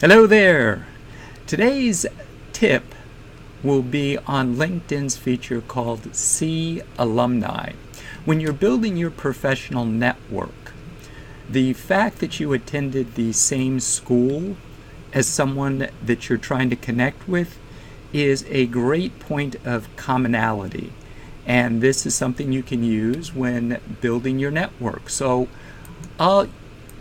Hello there! Today's tip will be on LinkedIn's feature called See Alumni. When you're building your professional network, the fact that you attended the same school as someone that you're trying to connect with is a great point of commonality. And this is something you can use when building your network. So I'll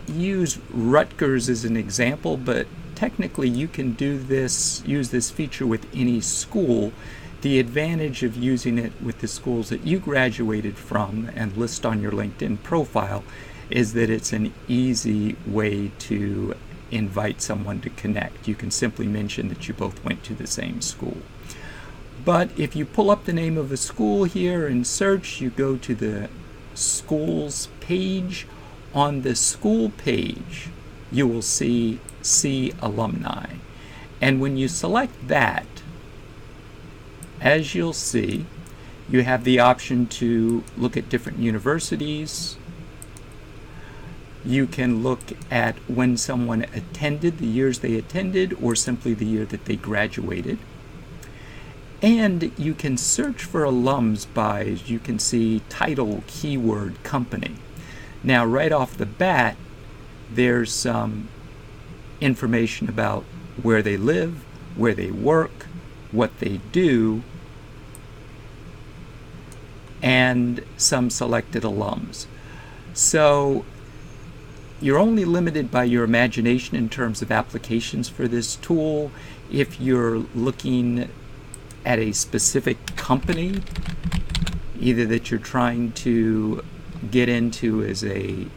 use Rutgers as an example, but technically you can use this feature with any school. The advantage of using it with the schools that you graduated from and list on your LinkedIn profile is that it's an easy way to invite someone to connect. You can simply mention that you both went to the same school. But if you pull up the name of a school here and search, you go to the schools page. On the school page, you will see Alumni. And when you select that, as you'll see, you have the option to look at different universities. You can look at when someone attended, the years they attended, or simply the year that they graduated. And you can search for alums by, as you can see, title, keyword, company. Now, right off the bat, there's some information about where they live, where they work, what they do, and some selected alums. So you're only limited by your imagination in terms of applications for this tool. If you're looking at a specific company, either that you're trying to get into as a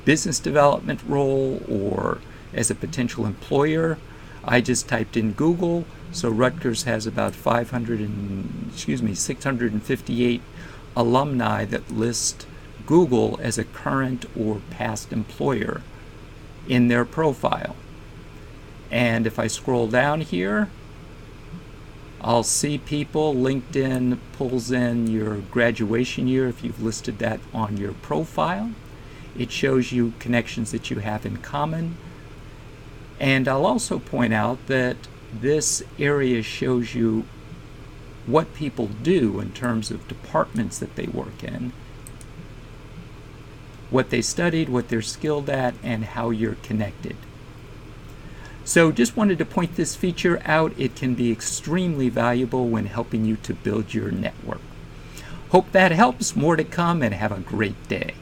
business development role or as a potential employer, I just typed in Google. So Rutgers has about 658 alumni that list Google as a current or past employer in their profile. And if I scroll down here, I'll see people. LinkedIn pulls in your graduation year if you've listed that on your profile. It shows you connections that you have in common. And I'll also point out that this area shows you what people do in terms of departments that they work in, what they studied, what they're skilled at, and how you're connected. So just wanted to point this feature out. It can be extremely valuable when helping you to build your network. Hope that helps. More to come, and have a great day.